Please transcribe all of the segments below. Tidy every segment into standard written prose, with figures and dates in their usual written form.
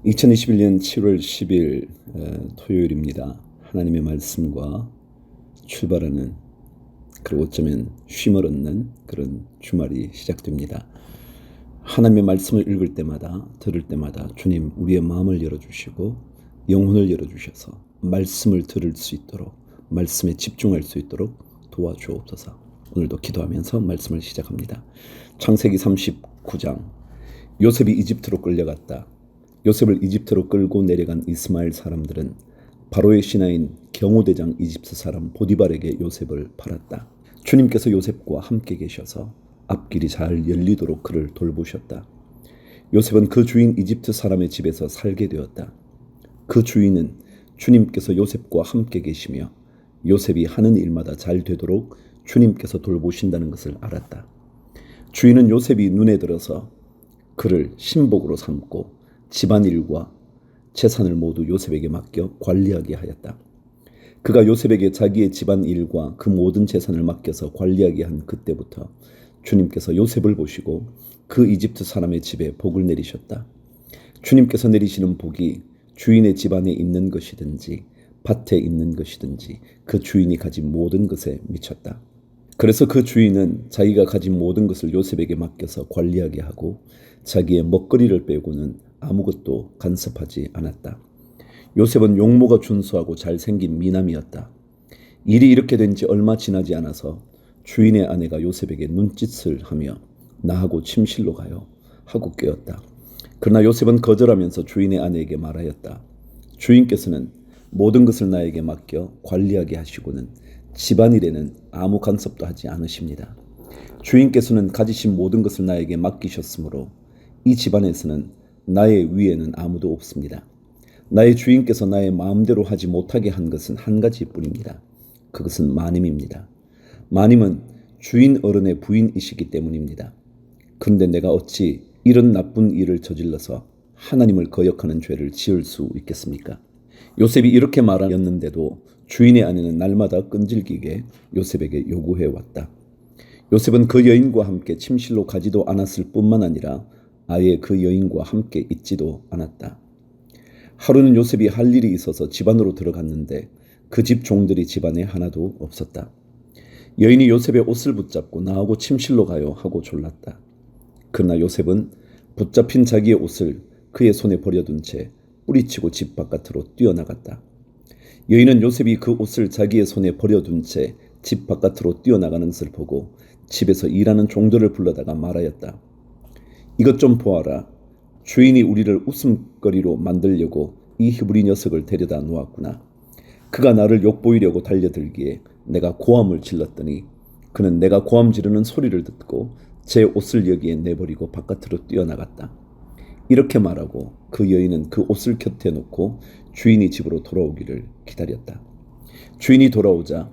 2021년 7월 10일 토요일입니다. 하나님의 말씀과 출발하는, 그리고 어쩌면 쉼을 얻는 그런 주말이 시작됩니다. 하나님의 말씀을 읽을 때마다, 들을 때마다 주님 우리의 마음을 열어주시고 영혼을 열어주셔서 말씀을 들을 수 있도록, 말씀에 집중할 수 있도록 도와주옵소서. 오늘도 기도하면서 말씀을 시작합니다. 창세기 39장. 요셉이 이집트로 끌려갔다. 요셉을 이집트로 끌고 내려간 이스마엘 사람들은 바로의 신하인 경호대장 이집트 사람 보디발에게 요셉을 팔았다. 주님께서 요셉과 함께 계셔서 앞길이 잘 열리도록 그를 돌보셨다. 요셉은 그 주인 이집트 사람의 집에서 살게 되었다. 그 주인은 주님께서 요셉과 함께 계시며 요셉이 하는 일마다 잘 되도록 주님께서 돌보신다는 것을 알았다. 주인은 요셉이 눈에 들어서 그를 신복으로 삼고 집안일과 재산을 모두 요셉에게 맡겨 관리하게 하였다. 그가 요셉에게 자기의 집안일과 그 모든 재산을 맡겨서 관리하게 한 그때부터 주님께서 요셉을 보시고 그 이집트 사람의 집에 복을 내리셨다. 주님께서 내리시는 복이 주인의 집안에 있는 것이든지 밭에 있는 것이든지 그 주인이 가진 모든 것에 미쳤다. 그래서 그 주인은 자기가 가진 모든 것을 요셉에게 맡겨서 관리하게 하고 자기의 먹거리를 빼고는 아무것도 간섭하지 않았다. 요셉은 용모가 준수하고 잘생긴 미남이었다. 일이 이렇게 된 지 얼마 지나지 않아서 주인의 아내가 요셉에게 눈짓을 하며 나하고 침실로 가요 하고 꾀었다. 그러나 요셉은 거절하면서 주인의 아내에게 말하였다. 주인께서는 모든 것을 나에게 맡겨 관리하게 하시고는 집안일에는 아무 간섭도 하지 않으십니다. 주인께서는 가지신 모든 것을 나에게 맡기셨으므로 이 집안에서는 나의 위에는 아무도 없습니다. 나의 주인께서 나의 마음대로 하지 못하게 한 것은 한 가지뿐입니다. 그것은 마님입니다. 마님은 주인 어른의 부인이시기 때문입니다. 그런데 내가 어찌 이런 나쁜 일을 저질러서 하나님을 거역하는 죄를 지을 수 있겠습니까? 요셉이 이렇게 말하였는데도 주인의 아내는 날마다 끈질기게 요셉에게 요구해 왔다. 요셉은 그 여인과 함께 침실로 가지도 않았을 뿐만 아니라 아예 그 여인과 함께 있지도 않았다. 하루는 요셉이 할 일이 있어서 집 안으로 들어갔는데 그 집 종들이 집 안에 하나도 없었다. 여인이 요셉의 옷을 붙잡고 나하고 침실로 가요 하고 졸랐다. 그러나 요셉은 붙잡힌 자기의 옷을 그의 손에 버려둔 채 뿌리치고 집 바깥으로 뛰어나갔다. 여인은 요셉이 그 옷을 자기의 손에 버려둔 채 집 바깥으로 뛰어나가는 것을 보고 집에서 일하는 종들을 불러다가 말하였다. 이것 좀 보아라. 주인이 우리를 웃음거리로 만들려고 이 히브리 녀석을 데려다 놓았구나. 그가 나를 욕보이려고 달려들기에 내가 고함을 질렀더니 그는 내가 고함 지르는 소리를 듣고 제 옷을 여기에 내버리고 바깥으로 뛰어나갔다. 이렇게 말하고 그 여인은 그 옷을 곁에 놓고 주인이 집으로 돌아오기를 기다렸다. 주인이 돌아오자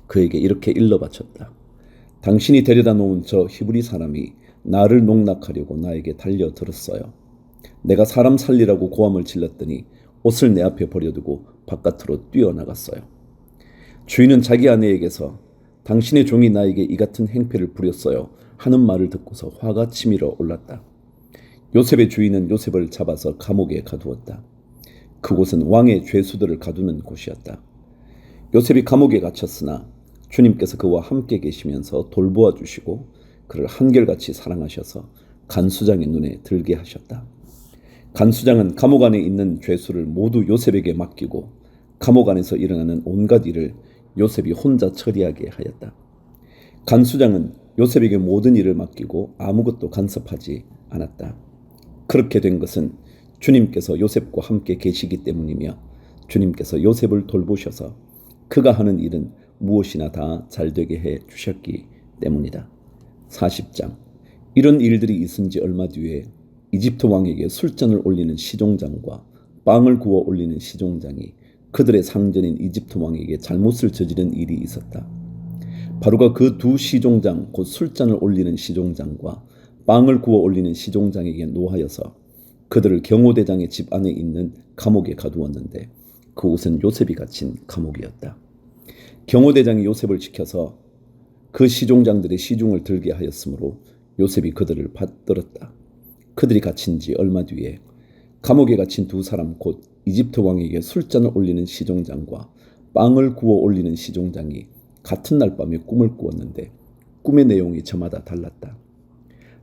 그에게 이렇게 일러 바쳤다. 당신이 데려다 놓은 저 히브리 사람이 나를 농락하려고 나에게 달려들었어요. 내가 사람 살리라고 고함을 질렀더니 옷을 내 앞에 버려두고 바깥으로 뛰어나갔어요. 주인은 자기 아내에게서 당신의 종이 나에게 이 같은 행패를 부렸어요 하는 말을 듣고서 화가 치밀어 올랐다. 요셉의 주인은 요셉을 잡아서 감옥에 가두었다. 그곳은 왕의 죄수들을 가두는 곳이었다. 요셉이 감옥에 갇혔으나 주님께서 그와 함께 계시면서 돌보아 주시고 그를 한결같이 사랑하셔서 간수장의 눈에 들게 하셨다. 간수장은 감옥 안에 있는 죄수를 모두 요셉에게 맡기고 감옥 안에서 일어나는 온갖 일을 요셉이 혼자 처리하게 하였다. 간수장은 요셉에게 모든 일을 맡기고 아무것도 간섭하지 않았다. 그렇게 된 것은 주님께서 요셉과 함께 계시기 때문이며 주님께서 요셉을 돌보셔서 그가 하는 일은 무엇이나 다 잘되게 해 주셨기 때문이다. 40장. 이런 일들이 있은 지 얼마 뒤에 이집트 왕에게 술잔을 올리는 시종장과 빵을 구워 올리는 시종장이 그들의 상전인 이집트 왕에게 잘못을 저지른 일이 있었다. 바로가 그 두 시종장, 곧 술잔을 올리는 시종장과 빵을 구워 올리는 시종장에게 노하여서 그들을 경호대장의 집 안에 있는 감옥에 가두었는데 그곳은 요셉이 갇힌 감옥이었다. 경호대장이 요셉을 지켜서 그 시종장들의 시중을 들게 하였으므로 요셉이 그들을 받들었다. 그들이 갇힌 지 얼마 뒤에 감옥에 갇힌 두 사람 곧 이집트 왕에게 술잔을 올리는 시종장과 빵을 구워 올리는 시종장이 같은 날 밤에 꿈을 꾸었는데 꿈의 내용이 저마다 달랐다.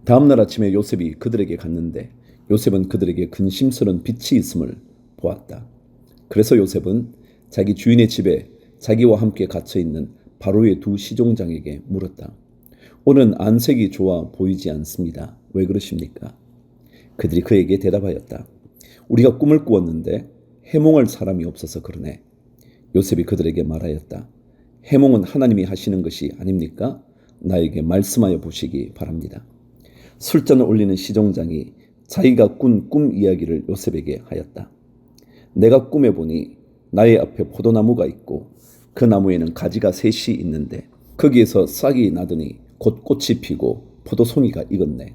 다음 날 아침에 요셉이 그들에게 갔는데 요셉은 그들에게 근심스러운 빛이 있음을 보았다. 그래서 요셉은 자기 주인의 집에 자기와 함께 갇혀있는 바로의 두 시종장에게 물었다. 오늘은 안색이 좋아 보이지 않습니다. 왜 그러십니까? 그들이 그에게 대답하였다. 우리가 꿈을 꾸었는데 해몽할 사람이 없어서 그러네. 요셉이 그들에게 말하였다. 해몽은 하나님이 하시는 것이 아닙니까? 나에게 말씀하여 보시기 바랍니다. 술잔을 올리는 시종장이 자기가 꾼 꿈 이야기를 요셉에게 하였다. 내가 꿈에 보니 나의 앞에 포도나무가 있고 그 나무에는 가지가 셋이 있는데 거기에서 싹이 나더니 곧 꽃이 피고 포도송이가 익었네.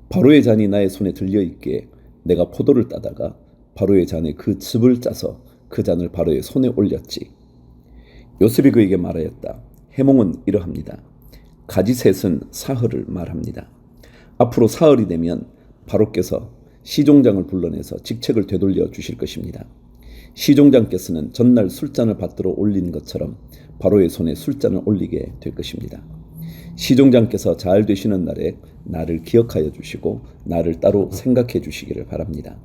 바로의 잔이 나의 손에 들려있기에 내가 포도를 따다가 바로의 잔에 그 즙을 짜서 그 잔을 바로의 손에 올렸지. 요셉이 그에게 말하였다. 해몽은 이러합니다. 가지셋은 사흘을 말합니다. 앞으로 사흘이 되면 바로께서 시종장을 불러내서 직책을 되돌려 주실 것입니다. 시종장께서는 전날 술잔을 받들어 올린 것처럼 바로의 손에 술잔을 올리게 될 것입니다. 시종장께서 잘 되시는 날에 나를 기억하여 주시고 나를 따로 생각해 주시기를 바랍니다.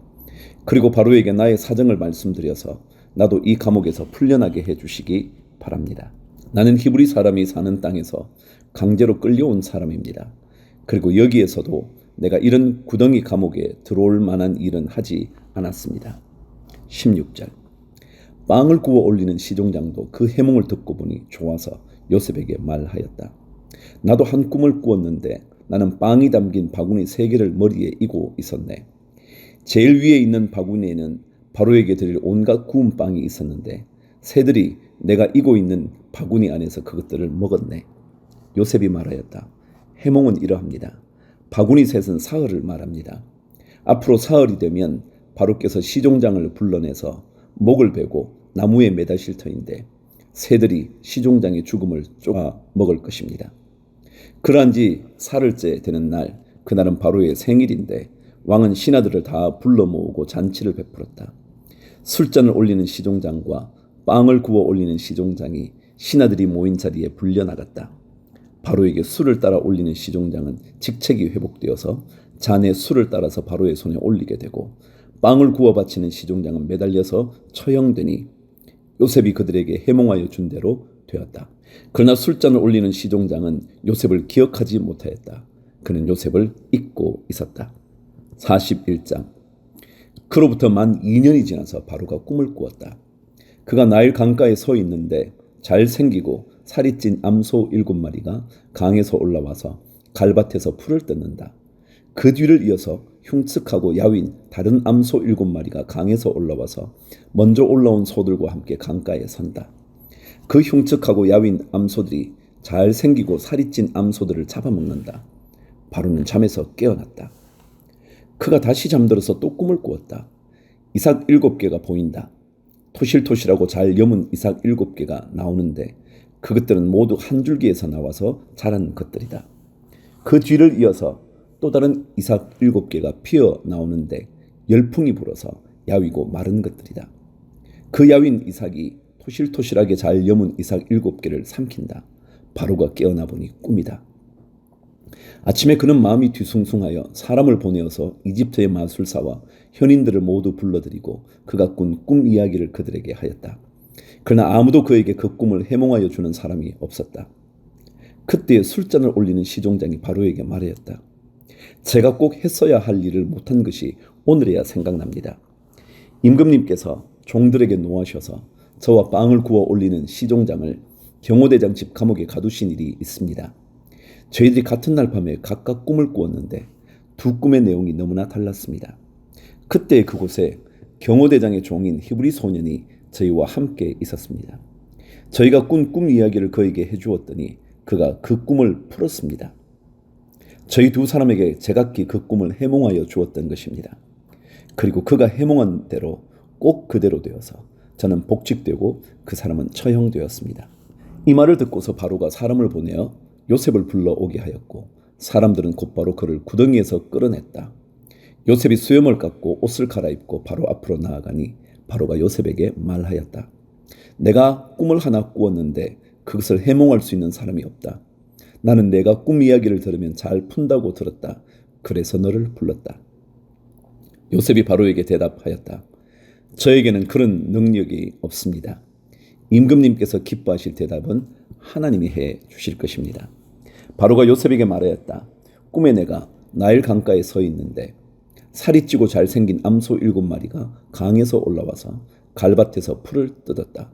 그리고 바로에게 나의 사정을 말씀드려서 나도 이 감옥에서 풀려나게 해 주시기 바랍니다. 나는 히브리 사람이 사는 땅에서 강제로 끌려온 사람입니다. 그리고 여기에서도 내가 이런 구덩이 감옥에 들어올 만한 일은 하지 않았습니다. 16절. 빵을 구워 올리는 시종장도 그 해몽을 듣고 보니 좋아서 요셉에게 말하였다. 나도 한 꿈을 꾸었는데 나는 빵이 담긴 바구니 3개를 머리에 이고 있었네. 제일 위에 있는 바구니에는 바로에게 드릴 온갖 구운 빵이 있었는데 새들이 내가 이고 있는 바구니 안에서 그것들을 먹었네. 요셉이 말하였다. 해몽은 이러합니다. 바구니 셋은 사흘을 말합니다. 앞으로 사흘이 되면 바로께서 시종장을 불러내서 목을 베고 나무에 매다실 터인데 새들이 시종장의 죽음을 쪼아 먹을 것입니다. 그러한 지 사흘째 되는 날, 그날은 바로의 생일인데 왕은 신하들을 다 불러 모으고 잔치를 베풀었다. 술잔을 올리는 시종장과 빵을 구워 올리는 시종장이 신하들이 모인 자리에 불려나갔다. 바로에게 술을 따라 올리는 시종장은 직책이 회복되어서 잔에 술을 따라서 바로의 손에 올리게 되고 빵을 구워 바치는 시종장은 매달려서 처형되니 요셉이 그들에게 해몽하여 준 대로 되었다. 그러나 술잔을 올리는 시종장은 요셉을 기억하지 못하였다. 그는 요셉을 잊고 있었다. 41장. 그로부터 만 2년이 지나서 바로가 꿈을 꾸었다. 그가 나일 강가에 서 있는데 잘생기고 살이 찐 암소 7마리가 강에서 올라와서 갈밭에서 풀을 뜯는다. 그 뒤를 이어서 흉측하고 야윈 다른 암소 7마리가 강에서 올라와서 먼저 올라온 소들과 함께 강가에 선다. 그 흉측하고 야윈 암소들이 잘생기고 살이 찐 암소들을 잡아먹는다. 바로는 잠에서 깨어났다. 그가 다시 잠들어서 또 꿈을 꾸었다. 이삭 7개가 보인다. 토실토실하고 잘 여문 이삭 7개가 나오는데 그것들은 모두 한 줄기에서 나와서 자란 것들이다. 그 뒤를 이어서 또 다른 이삭 7개가 피어 나오는데 열풍이 불어서 야위고 마른 것들이다. 그 야윈 이삭이 토실토실하게 잘 여문 이삭 7개를 삼킨다. 바로가 깨어나 보니 꿈이다. 아침에 그는 마음이 뒤숭숭하여 사람을 보내어서 이집트의 마술사와 현인들을 모두 불러들이고 그가 꾼 꿈 이야기를 그들에게 하였다. 그러나 아무도 그에게 그 꿈을 해몽하여 주는 사람이 없었다. 그때 술잔을 올리는 시종장이 바로에게 말하였다. 제가 꼭 했어야 할 일을 못한 것이 오늘에야 생각납니다. 임금님께서 종들에게 노하셔서 저와 빵을 구워 올리는 시종장을 경호대장 집 감옥에 가두신 일이 있습니다. 저희들이 같은 날 밤에 각각 꿈을 꾸었는데 두 꿈의 내용이 너무나 달랐습니다. 그때 그곳에 경호대장의 종인 히브리 소년이 저희와 함께 있었습니다. 저희가 꾼 꿈 이야기를 그에게 해주었더니 그가 그 꿈을 풀었습니다. 저희 두 사람에게 제각기 그 꿈을 해몽하여 주었던 것입니다. 그리고 그가 해몽한 대로 꼭 그대로 되어서 저는 복직되고 그 사람은 처형되었습니다. 이 말을 듣고서 바로가 사람을 보내어 요셉을 불러오게 하였고 사람들은 곧바로 그를 구덩이에서 끌어냈다. 요셉이 수염을 깎고 옷을 갈아입고 바로 앞으로 나아가니 바로가 요셉에게 말하였다. 내가 꿈을 하나 꾸었는데 그것을 해몽할 수 있는 사람이 없다. 나는 내가 꿈 이야기를 들으면 잘 푼다고 들었다. 그래서 너를 불렀다. 요셉이 바로에게 대답하였다. 저에게는 그런 능력이 없습니다. 임금님께서 기뻐하실 대답은 하나님이 해 주실 것입니다. 바로가 요셉에게 말하였다. 꿈에 내가 나일 강가에 서 있는데 살이 찌고 잘생긴 암소 7마리가 강에서 올라와서 갈밭에서 풀을 뜯었다.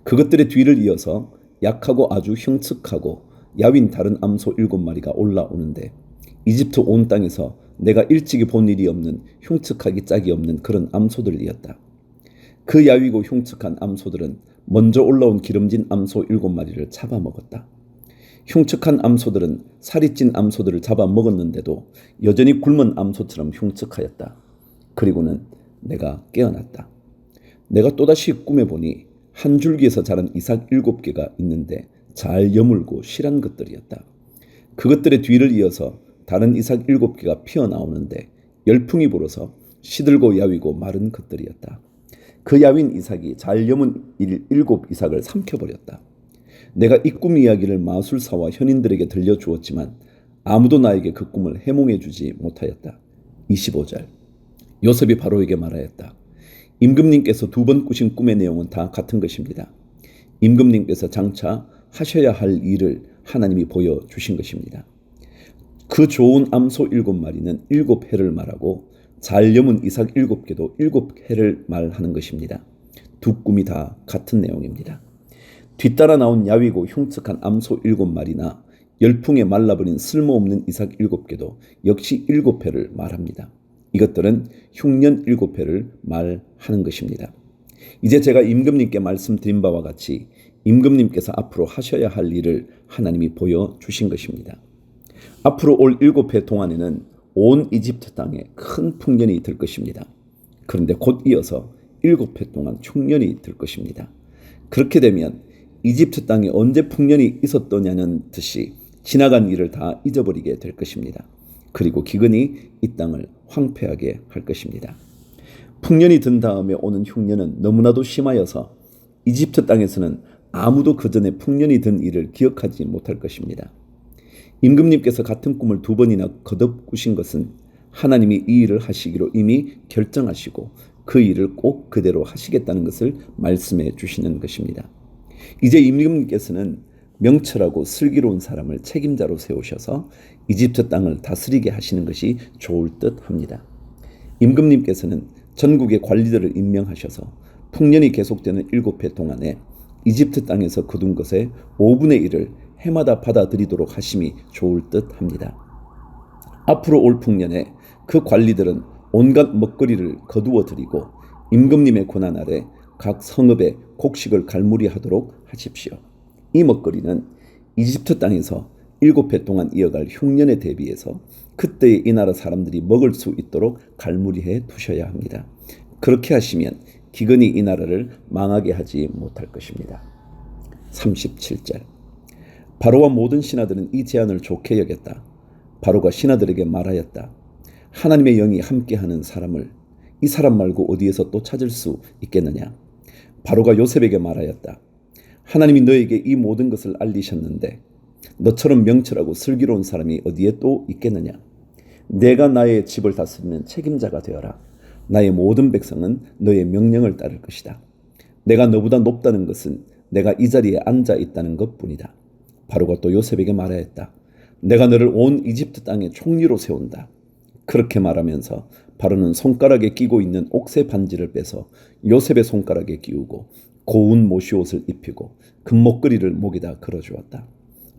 그것들의 뒤를 이어서 약하고 아주 흉측하고 야윈 다른 암소 7마리가 올라오는데 이집트 온 땅에서 내가 일찍이 본 일이 없는 흉측하기 짝이 없는 그런 암소들이었다. 그 야위고 흉측한 암소들은 먼저 올라온 기름진 암소 7마리를 잡아먹었다. 흉측한 암소들은 살이 찐 암소들을 잡아먹었는데도 여전히 굶은 암소처럼 흉측하였다. 그리고는 내가 깨어났다. 내가 또다시 꿈에 보니 한 줄기에서 자란 이삭 7개가 있는데 잘 여물고 실한 것들이었다. 그것들의 뒤를 이어서 다른 이삭 7개가 피어나오는데 열풍이 불어서 시들고 야위고 마른 것들이었다. 그 야윈 이삭이 잘 여문 7 이삭을 삼켜버렸다. 내가 이 꿈 이야기를 마술사와 현인들에게 들려주었지만 아무도 나에게 그 꿈을 해몽해 주지 못하였다. 25절 요셉이 바로에게 말하였다. 임금님께서 2번 꾸신 꿈의 내용은 다 같은 것입니다. 임금님께서 장차 하셔야 할 일을 하나님이 보여주신 것입니다. 그 좋은 암소 7마리는 7해를 말하고 잘 여문 이삭 7개도 7해를 말하는 것입니다. 두 꿈이 다 같은 내용입니다. 뒤따라 나온 야위고 흉측한 암소 7마리나 열풍에 말라버린 쓸모없는 이삭 7개도 역시 7해를 말합니다. 이것들은 흉년 7해를 말하는 것입니다. 이제 제가 임금님께 말씀드린 바와 같이 임금님께서 앞으로 하셔야 할 일을 하나님이 보여주신 것입니다. 앞으로 올 7해 동안에는 온 이집트 땅에 큰 풍년이 들 것입니다. 그런데 곧 이어서 7해 동안 흉년이 들 것입니다. 그렇게 되면 이집트 땅에 언제 풍년이 있었더냐는 듯이 지나간 일을 다 잊어버리게 될 것입니다. 그리고 기근이 이 땅을 황폐하게 할 것입니다. 풍년이 든 다음에 오는 흉년은 너무나도 심하여서 이집트 땅에서는 아무도 그 전에 풍년이 든 일을 기억하지 못할 것입니다. 임금님께서 같은 꿈을 2번이나 거듭 꾸신 것은 하나님이 이 일을 하시기로 이미 결정하시고 그 일을 꼭 그대로 하시겠다는 것을 말씀해 주시는 것입니다. 이제 임금님께서는 명철하고 슬기로운 사람을 책임자로 세우셔서 이집트 땅을 다스리게 하시는 것이 좋을 듯합니다. 임금님께서는 전국의 관리들을 임명하셔서 풍년이 계속되는 7해 동안에 이집트 땅에서 거둔 것의 5분의 1을 해마다 받아들이도록 하심이 좋을 듯합니다. 앞으로 올 풍년에 그 관리들은 온갖 먹거리를 거두어 드리고 임금님의 권한 아래 각 성읍에 곡식을 갈무리하도록 하십시오. 이 먹거리는 이집트 땅에서 7해 동안 이어갈 흉년에 대비해서 그때의 이 나라 사람들이 먹을 수 있도록 갈무리해 두셔야 합니다. 그렇게 하시면 기근이 이 나라를 망하게 하지 못할 것입니다. 37절 바로와 모든 신하들은 이 제안을 좋게 여겼다. 바로가 신하들에게 말하였다. 하나님의 영이 함께하는 사람을 이 사람 말고 어디에서 또 찾을 수 있겠느냐. 바로가 요셉에게 말하였다. 하나님이 너에게 이 모든 것을 알리셨는데 너처럼 명철하고 슬기로운 사람이 어디에 또 있겠느냐. 내가 나의 집을 다스리는 책임자가 되어라. 나의 모든 백성은 너의 명령을 따를 것이다. 내가 너보다 높다는 것은 내가 이 자리에 앉아 있다는 것뿐이다. 바로가 또 요셉에게 말하였다. 내가 너를 온 이집트 땅의 총리로 세운다. 그렇게 말하면서 바로는 손가락에 끼고 있는 옥새 반지를 빼서 요셉의 손가락에 끼우고 고운 모시옷을 입히고 금목걸이를 목에다 걸어주었다.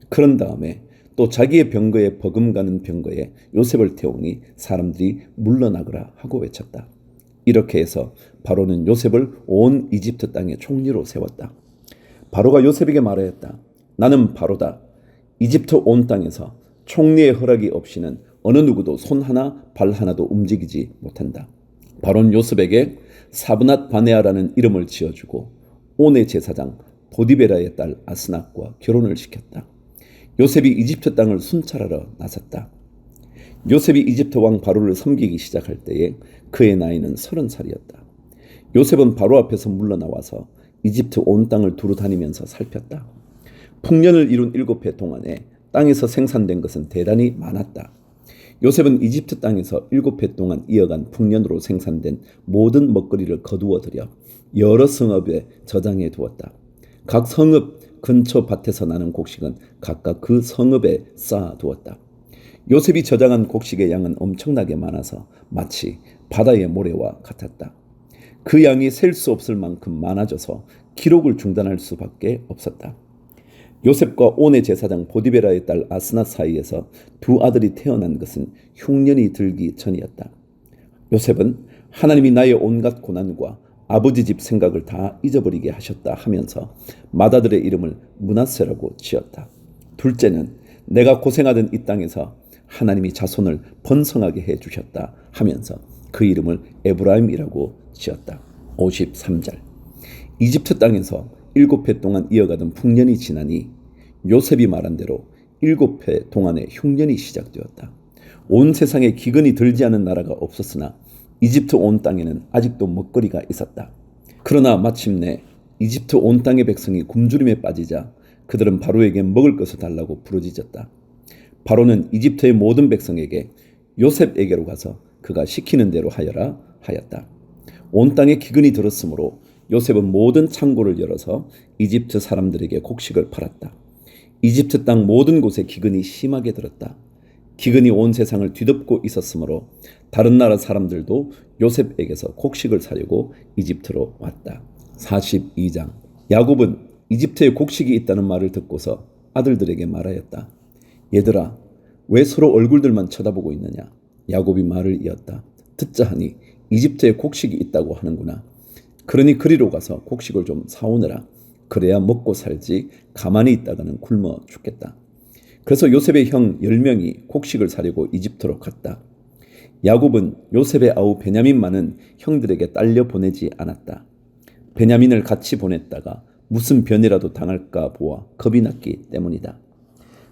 그런 다음에 또 자기의 병거에 버금가는 병거에 요셉을 태우니 사람들이 물러나거라 하고 외쳤다. 이렇게 해서 바로는 요셉을 온 이집트 땅의 총리로 세웠다. 바로가 요셉에게 말하였다. 나는 바로다. 이집트 온 땅에서 총리의 허락이 없이는 어느 누구도 손 하나 발 하나도 움직이지 못한다. 바로는 요셉에게 사브낫 바네아라는 이름을 지어주고 온의 제사장 보디베라의 딸 아스낫과 결혼을 시켰다. 요셉이 이집트 땅을 순찰하러 나섰다. 요셉이 이집트 왕 바로를 섬기기 시작할 때에 그의 나이는 30살이었다. 요셉은 바로 앞에서 물러나와서 이집트 온 땅을 두루 다니면서 살폈다. 풍년을 이룬 7해 동안에 땅에서 생산된 것은 대단히 많았다. 요셉은 이집트 땅에서 7해 동안 이어간 풍년으로 생산된 모든 먹거리를 거두어 들여 여러 성읍에 저장해 두었다. 각 성읍 근처 밭에서 나는 곡식은 각각 그 성읍에 쌓아 두었다. 요셉이 저장한 곡식의 양은 엄청나게 많아서 마치 바다의 모래와 같았다. 그 양이 셀 수 없을 만큼 많아져서 기록을 중단할 수밖에 없었다. 요셉과 온의 제사장 보디베라의 딸 아스낫 사이에서 두 아들이 태어난 것은 흉년이 들기 전이었다. 요셉은 하나님이 나의 온갖 고난과 아버지 집 생각을 다 잊어버리게 하셨다 하면서 맏아들의 이름을 므낫세라고 지었다. 둘째는 내가 고생하던 이 땅에서 하나님이 자손을 번성하게 해주셨다 하면서 그 이름을 에브라임이라고 지었다. 53절. 이집트 땅에서 7해 동안 이어가던 풍년이 지나니 요셉이 말한 대로 7해 동안의 흉년이 시작되었다. 온 세상에 기근이 들지 않은 나라가 없었으나 이집트 온 땅에는 아직도 먹거리가 있었다. 그러나 마침내 이집트 온 땅의 백성이 굶주림에 빠지자 그들은 바로에게 먹을 것을 달라고 부르짖었다. 바로는 이집트의 모든 백성에게 요셉에게로 가서 그가 시키는 대로 하여라 하였다. 온 땅에 기근이 들었으므로 요셉은 모든 창고를 열어서 이집트 사람들에게 곡식을 팔았다. 이집트 땅 모든 곳에 기근이 심하게 들었다. 기근이 온 세상을 뒤덮고 있었으므로 다른 나라 사람들도 요셉에게서 곡식을 사려고 이집트로 왔다. 42장. 야곱은 이집트에 곡식이 있다는 말을 듣고서 아들들에게 말하였다. 얘들아, 왜 서로 얼굴들만 쳐다보고 있느냐? 야곱이 말을 이었다. 듣자 하니 이집트에 곡식이 있다고 하는구나. 그러니 그리로 가서 곡식을 좀 사오느라. 그래야 먹고 살지 가만히 있다가는 굶어 죽겠다. 그래서 요셉의 형 10명이 곡식을 사려고 이집트로 갔다. 야곱은 요셉의 아우 베냐민만은 형들에게 딸려 보내지 않았다. 베냐민을 같이 보냈다가 무슨 변이라도 당할까 보아 겁이 났기 때문이다.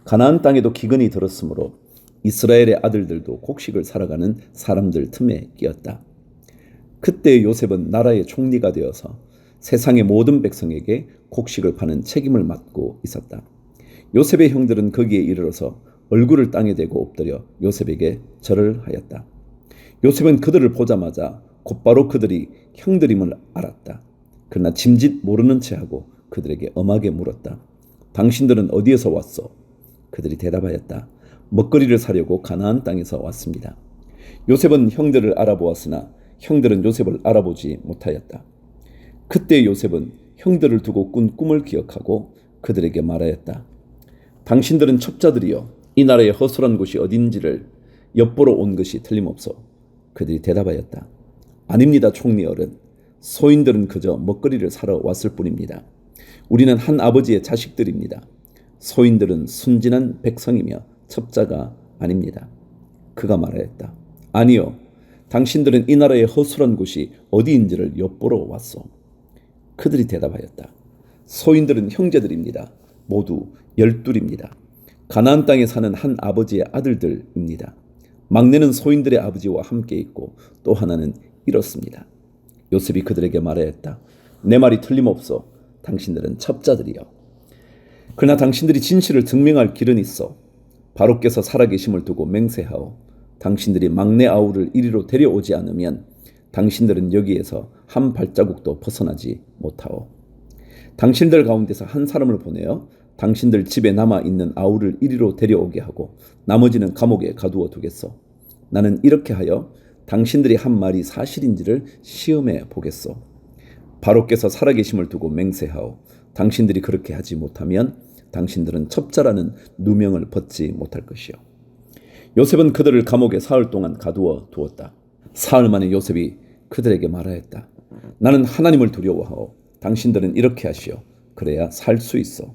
가나안 땅에도 기근이 들었으므로 이스라엘의 아들들도 곡식을 사러 가는 사람들 틈에 끼었다. 그때 요셉은 나라의 총리가 되어서 세상의 모든 백성에게 곡식을 파는 책임을 맡고 있었다. 요셉의 형들은 거기에 이르러서 얼굴을 땅에 대고 엎드려 요셉에게 절을 하였다. 요셉은 그들을 보자마자 곧바로 그들이 형들임을 알았다. 그러나 짐짓 모르는 체하고 그들에게 엄하게 물었다. 당신들은 어디에서 왔소? 그들이 대답하였다. 먹거리를 사려고 가나안 땅에서 왔습니다. 요셉은 형들을 알아보았으나 형들은 요셉을 알아보지 못하였다. 그때 요셉은 형들을 두고 꾼 꿈을 기억하고 그들에게 말하였다. 당신들은 첩자들이여 이 나라의 허술한 곳이 어딘지를 엿보러 온 것이 틀림없소. 그들이 대답하였다. 아닙니다, 총리 어른. 소인들은 그저 먹거리를 사러 왔을 뿐입니다. 우리는 한 아버지의 자식들입니다. 소인들은 순진한 백성이며 첩자가 아닙니다. 그가 말하였다. 아니요, 당신들은 이 나라의 허술한 곳이 어디인지를 엿보러 왔소. 그들이 대답하였다. 소인들은 형제들입니다. 모두 12입니다. 가나안 땅에 사는 한 아버지의 아들들입니다. 막내는 소인들의 아버지와 함께 있고 또 하나는 이렇습니다. 요셉이 그들에게 말하였다. 내 말이 틀림없소. 당신들은 첩자들이여. 그러나 당신들이 진실을 증명할 길은 있어. 바로께서 살아계심을 두고 맹세하오. 당신들이 막내 아우를 이리로 데려오지 않으면 당신들은 여기에서 한 발자국도 벗어나지 못하오. 당신들 가운데서 한 사람을 보내어 당신들 집에 남아있는 아우를 이리로 데려오게 하고 나머지는 감옥에 가두어 두겠소. 나는 이렇게 하여 당신들이 한 말이 사실인지를 시험해 보겠소. 바로께서 살아계심을 두고 맹세하오. 당신들이 그렇게 하지 못하면 당신들은 첩자라는 누명을 벗지 못할 것이요. 요셉은 그들을 감옥에 사흘 동안 가두어 두었다. 사흘 만에 요셉이 그들에게 말하였다. 나는 하나님을 두려워하오. 당신들은 이렇게 하시오. 그래야 살 수 있어.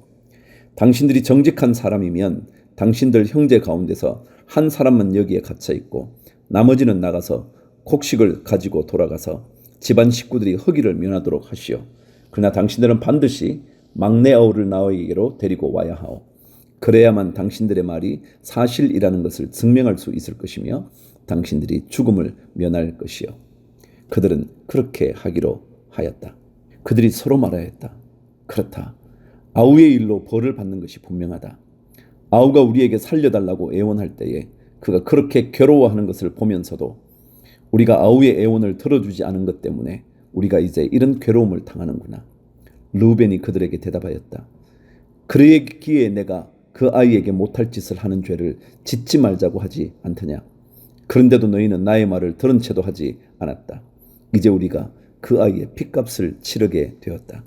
당신들이 정직한 사람이면 당신들 형제 가운데서 한 사람만 여기에 갇혀 있고 나머지는 나가서 곡식을 가지고 돌아가서 집안 식구들이 허기를 면하도록 하시오. 그러나 당신들은 반드시 막내 아우를 나에게로 데리고 와야 하오. 그래야만 당신들의 말이 사실이라는 것을 증명할 수 있을 것이며 당신들이 죽음을 면할 것이요. 그들은 그렇게 하기로 하였다. 그들이 서로 말하였다. 그렇다. 아우의 일로 벌을 받는 것이 분명하다. 아우가 우리에게 살려달라고 애원할 때에 그가 그렇게 괴로워하는 것을 보면서도 우리가 아우의 애원을 들어주지 않은 것 때문에 우리가 이제 이런 괴로움을 당하는구나. 르우벤이 그들에게 대답하였다. 그러기에 내가 그 아이에게 못할 짓을 하는 죄를 짓지 말자고 하지 않더냐. 그런데도 너희는 나의 말을 들은 채도 하지 않았다. 이제 우리가 그 아이의 핏값을 치르게 되었다.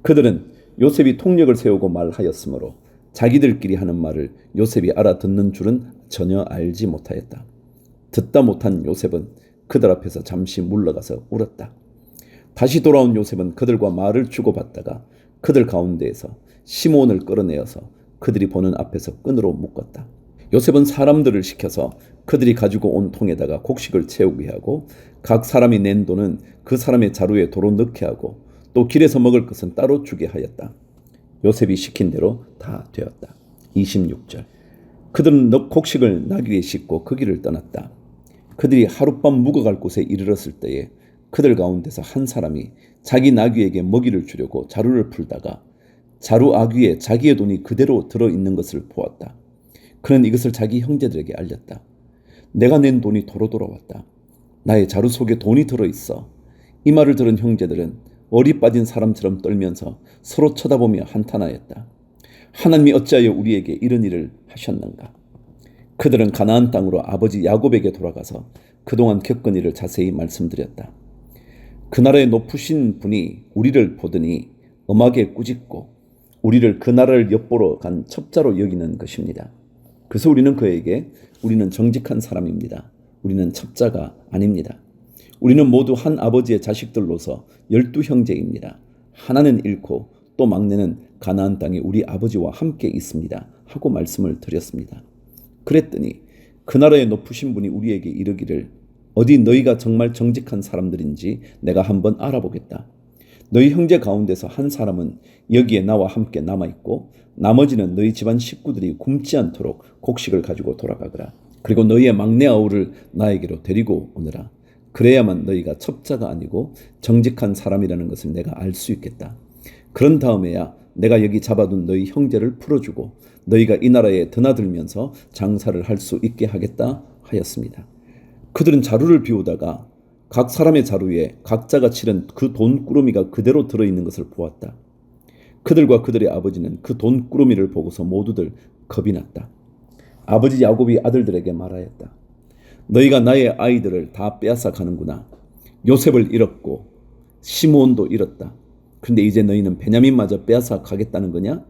그들은 요셉이 통역을 세우고 말하였으므로 자기들끼리 하는 말을 요셉이 알아듣는 줄은 전혀 알지 못하였다. 듣다 못한 요셉은 그들 앞에서 잠시 물러가서 울었다. 다시 돌아온 요셉은 그들과 말을 주고받다가 그들 가운데에서 시몬을 끌어내어서 그들이 보는 앞에서 끈으로 묶었다. 요셉은 사람들을 시켜서 그들이 가지고 온 통에다가 곡식을 채우게 하고 각 사람이 낸 돈은 그 사람의 자루에 도로 넣게 하고 또 길에서 먹을 것은 따로 주게 하였다. 요셉이 시킨 대로 다 되었다. 26절. 그들은 곡식을 나귀에 싣고 그 길을 떠났다. 그들이 하룻밤 묵어갈 곳에 이르렀을 때에 그들 가운데서 한 사람이 자기 나귀에게 먹이를 주려고 자루를 풀다가 자루 아귀에 자기의 돈이 그대로 들어있는 것을 보았다. 그는 이것을 자기 형제들에게 알렸다. 내가 낸 돈이 도로 돌아왔다. 나의 자루 속에 돈이 들어있어. 이 말을 들은 형제들은 어리 빠진 사람처럼 떨면서 서로 쳐다보며 한탄하였다. 하나님이 어찌하여 우리에게 이런 일을 하셨는가? 그들은 가나안 땅으로 아버지 야곱에게 돌아가서 그동안 겪은 일을 자세히 말씀드렸다. 그 나라의 높으신 분이 우리를 보더니 엄하게 꾸짖고 우리를 그 나라를 엿보러 간 첩자로 여기는 것입니다. 그래서 우리는 그에게 우리는 정직한 사람입니다. 우리는 첩자가 아닙니다. 우리는 모두 한 아버지의 자식들로서 12형제입니다. 하나는 잃고 또 막내는 가나안 땅에 우리 아버지와 함께 있습니다. 하고 말씀을 드렸습니다. 그랬더니 그 나라의 높으신 분이 우리에게 이르기를 어디 너희가 정말 정직한 사람들인지 내가 한번 알아보겠다. 너희 형제 가운데서 한 사람은 여기에 나와 함께 남아있고 나머지는 너희 집안 식구들이 굶지 않도록 곡식을 가지고 돌아가거라. 그리고 너희의 막내 아우를 나에게로 데리고 오너라. 그래야만 너희가 첩자가 아니고 정직한 사람이라는 것을 내가 알 수 있겠다. 그런 다음에야 내가 여기 잡아둔 너희 형제를 풀어주고 너희가 이 나라에 드나들면서 장사를 할 수 있게 하겠다 하였습니다. 그들은 자루를 비우다가 각 사람의 자루에 각자가 치른 그 돈꾸러미가 그대로 들어있는 것을 보았다. 그들과 그들의 아버지는 그 돈꾸러미를 보고서 모두들 겁이 났다. 아버지 야곱이 아들들에게 말하였다. 너희가 나의 아이들을 다 빼앗아 가는구나. 요셉을 잃었고 시몬도 잃었다. 그런데 이제 너희는 베냐민마저 빼앗아 가겠다는 거냐?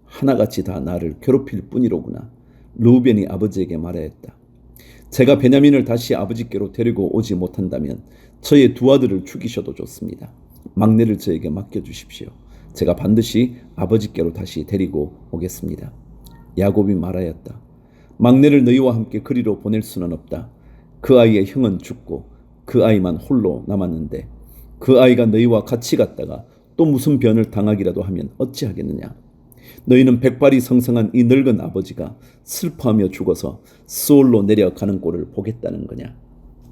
하나같이 다 나를 괴롭힐 뿐이로구나. 르우벤이 아버지에게 말하였다. 제가 베냐민을 다시 아버지께로 데리고 오지 못한다면 저의 두 아들을 죽이셔도 좋습니다. 막내를 저에게 맡겨주십시오. 제가 반드시 아버지께로 다시 데리고 오겠습니다. 야곱이 말하였다. 막내를 너희와 함께 그리로 보낼 수는 없다. 그 아이의 형은 죽고 그 아이만 홀로 남았는데 그 아이가 너희와 같이 갔다가 또 무슨 변을 당하기라도 하면 어찌하겠느냐. 너희는 백발이 성성한 이 늙은 아버지가 슬퍼하며 죽어서 스올로 내려가는 꼴을 보겠다는 거냐.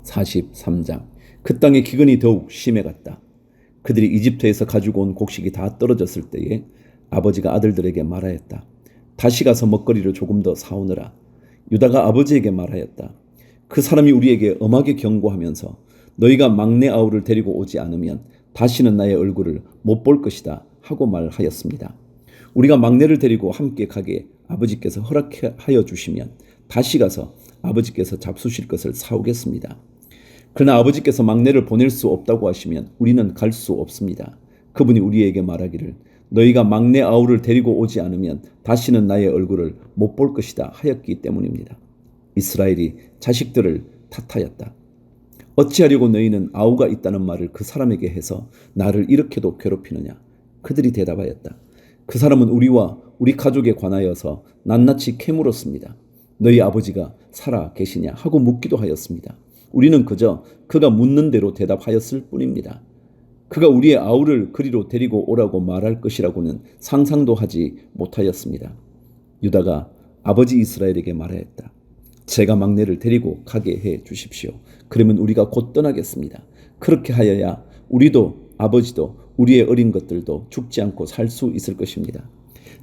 43장. 그 땅의 기근이 더욱 심해갔다. 그들이 이집트에서 가지고 온 곡식이 다 떨어졌을 때에 아버지가 아들들에게 말하였다. 다시 가서 먹거리를 조금 더 사오느라. 유다가 아버지에게 말하였다. 그 사람이 우리에게 엄하게 경고하면서 너희가 막내 아우를 데리고 오지 않으면 다시는 나의 얼굴을 못 볼 것이다 하고 말하였습니다. 우리가 막내를 데리고 함께 가게 아버지께서 허락하여 주시면 다시 가서 아버지께서 잡수실 것을 사오겠습니다. 그러나 아버지께서 막내를 보낼 수 없다고 하시면 우리는 갈 수 없습니다. 그분이 우리에게 말하기를 너희가 막내 아우를 데리고 오지 않으면 다시는 나의 얼굴을 못 볼 것이다 하였기 때문입니다. 이스라엘이 자식들을 탓하였다. 어찌하려고 너희는 아우가 있다는 말을 그 사람에게 해서 나를 이렇게도 괴롭히느냐. 그들이 대답하였다. 그 사람은 우리와 우리 가족에 관하여서 낱낱이 캐물었습니다. 너희 아버지가 살아 계시냐 하고 묻기도 하였습니다. 우리는 그저 그가 묻는 대로 대답하였을 뿐입니다. 그가 우리의 아우를 그리로 데리고 오라고 말할 것이라고는 상상도 하지 못하였습니다. 유다가 아버지 이스라엘에게 말하였다. 제가 막내를 데리고 가게 해 주십시오. 그러면 우리가 곧 떠나겠습니다. 그렇게 하여야 우리도 아버지도 우리의 어린 것들도 죽지 않고 살 수 있을 것입니다.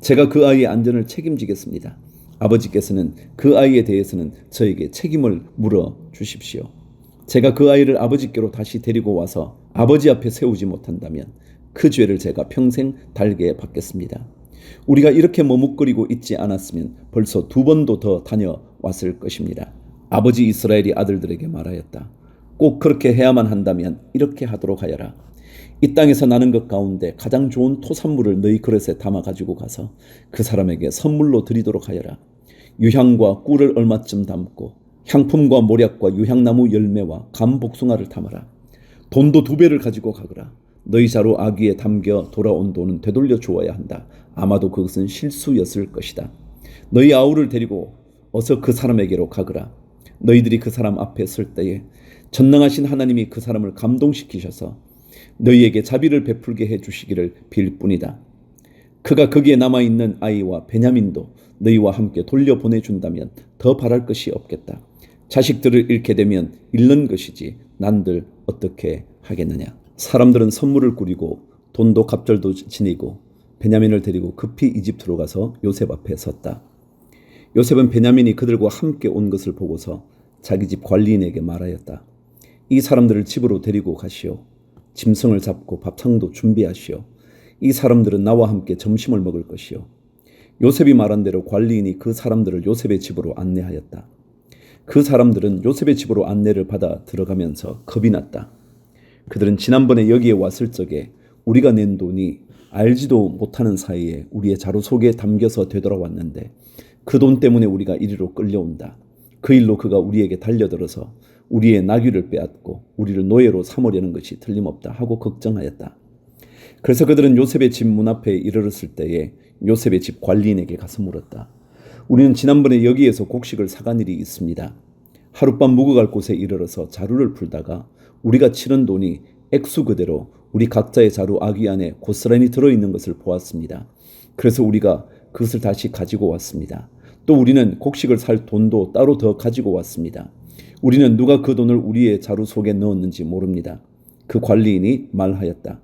제가 그 아이의 안전을 책임지겠습니다. 아버지께서는 그 아이에 대해서는 저에게 책임을 물어 주십시오. 제가 그 아이를 아버지께로 다시 데리고 와서 아버지 앞에 세우지 못한다면 그 죄를 제가 평생 달게 받겠습니다. 우리가 이렇게 머뭇거리고 있지 않았으면 벌써 2번도 더 다녀왔을 것입니다. 아버지 이스라엘이 아들들에게 말하였다. 꼭 그렇게 해야만 한다면 이렇게 하도록 하여라. 이 땅에서 나는 것 가운데 가장 좋은 토산물을 너희 그릇에 담아 가지고 가서 그 사람에게 선물로 드리도록 하여라. 유향과 꿀을 얼마쯤 담고 향품과 모략과 유향나무 열매와 감복숭아를 담아라. 돈도 2배를 가지고 가거라. 너희 자루 아귀에 담겨 돌아온 돈은 되돌려 주어야 한다. 아마도 그것은 실수였을 것이다. 너희 아우를 데리고 어서 그 사람에게로 가거라. 너희들이 그 사람 앞에 설 때에 전능하신 하나님이 그 사람을 감동시키셔서 너희에게 자비를 베풀게 해주시기를 빌 뿐이다. 그가 거기에 남아있는 아이와 베냐민도 너희와 함께 돌려보내준다면 더 바랄 것이 없겠다. 자식들을 잃게 되면 잃는 것이지 난들 어떻게 하겠느냐. 사람들은 선물을 꾸리고 돈도 갑절도 지니고 베냐민을 데리고 급히 이집트로 가서 요셉 앞에 섰다. 요셉은 베냐민이 그들과 함께 온 것을 보고서 자기 집 관리인에게 말하였다. 이 사람들을 집으로 데리고 가시오. 짐승을 잡고 밥상도 준비하시오. 이 사람들은 나와 함께 점심을 먹을 것이오. 요셉이 말한 대로 관리인이 그 사람들을 요셉의 집으로 안내하였다. 그 사람들은 요셉의 집으로 안내를 받아 들어가면서 겁이 났다. 그들은 지난번에 여기에 왔을 적에 우리가 낸 돈이 알지도 못하는 사이에 우리의 자루 속에 담겨서 되돌아왔는데 그 돈 때문에 우리가 이리로 끌려온다. 그 일로 그가 우리에게 달려들어서 우리의 나귀를 빼앗고 우리를 노예로 삼으려는 것이 틀림없다 하고 걱정하였다. 그래서 그들은 요셉의 집 문 앞에 이르렀을 때에 요셉의 집 관리인에게 가서 물었다. 우리는 지난번에 여기에서 곡식을 사간 일이 있습니다. 하룻밤 묵어갈 곳에 이르러서 자루를 풀다가 우리가 치른 돈이 액수 그대로 우리 각자의 자루 아귀 안에 고스란히 들어있는 것을 보았습니다. 그래서 우리가 그것을 다시 가지고 왔습니다. 또 우리는 곡식을 살 돈도 따로 더 가지고 왔습니다. 우리는 누가 그 돈을 우리의 자루 속에 넣었는지 모릅니다. 그 관리인이 말하였다.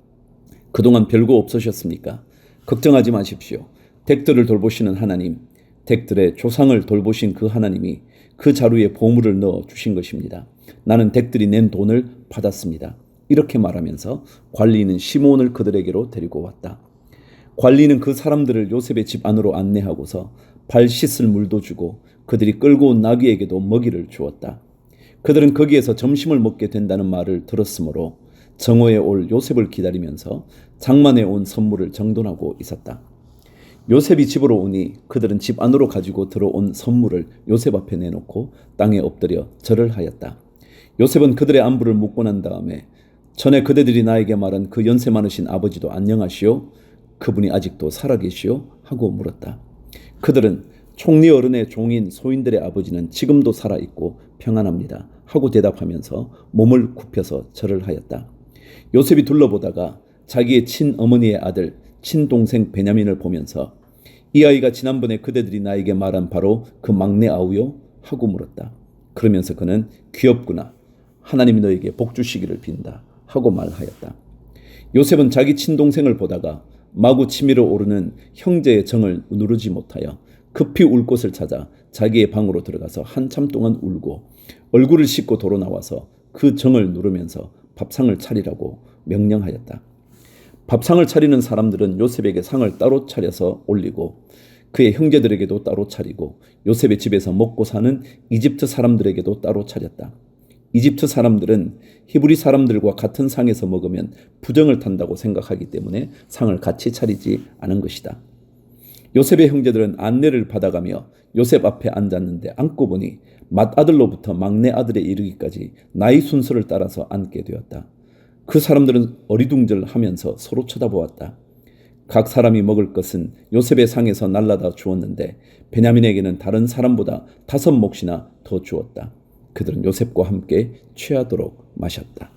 그동안 별거 없으셨습니까? 걱정하지 마십시오. 댁들을 돌보시는 하나님, 댁들의 조상을 돌보신 그 하나님이 그 자루에 보물을 넣어 주신 것입니다. 나는 댁들이 낸 돈을 받았습니다. 이렇게 말하면서 관리인은 시몬을 그들에게로 데리고 왔다. 관리는 그 사람들을 요셉의 집 안으로 안내하고서 발 씻을 물도 주고 그들이 끌고 온 나귀에게도 먹이를 주었다. 그들은 거기에서 점심을 먹게 된다는 말을 들었으므로 정오에 올 요셉을 기다리면서 장만에 온 선물을 정돈하고 있었다. 요셉이 집으로 오니 그들은 집 안으로 가지고 들어온 선물을 요셉 앞에 내놓고 땅에 엎드려 절을 하였다. 요셉은 그들의 안부를 묻고 난 다음에 전에 그대들이 나에게 말한 그 연세 많으신 아버지도 안녕하시오? 그분이 아직도 살아계시오? 하고 물었다. 그들은 총리 어른의 종인 소인들의 아버지는 지금도 살아있고 평안합니다 하고 대답하면서 몸을 굽혀서 절을 하였다. 요셉이 둘러보다가 자기의 친어머니의 아들 친동생 베냐민을 보면서 이 아이가 지난번에 그대들이 나에게 말한 바로 그 막내 아우요? 하고 물었다. 그러면서 그는 귀엽구나. 하나님이 너에게 복 주시기를 빈다 하고 말하였다. 요셉은 자기 친동생을 보다가 마구 치밀어 오르는 형제의 정을 누르지 못하여 급히 울 곳을 찾아 자기의 방으로 들어가서 한참 동안 울고 얼굴을 씻고 도로 나와서 그 정을 누르면서 밥상을 차리라고 명령하였다. 밥상을 차리는 사람들은 요셉에게 상을 따로 차려서 올리고 그의 형제들에게도 따로 차리고 요셉의 집에서 먹고 사는 이집트 사람들에게도 따로 차렸다. 이집트 사람들은 히브리 사람들과 같은 상에서 먹으면 부정을 탄다고 생각하기 때문에 상을 같이 차리지 않은 것이다. 요셉의 형제들은 안내를 받아가며 요셉 앞에 앉았는데 앉고 보니 맏아들로부터 막내 아들에 이르기까지 나이 순서를 따라서 앉게 되었다. 그 사람들은 어리둥절하면서 서로 쳐다보았다. 각 사람이 먹을 것은 요셉의 상에서 날라다 주었는데 베냐민에게는 다른 사람보다 5몫이나 더 주었다. 그들은 요셉과 함께 취하도록 마셨다.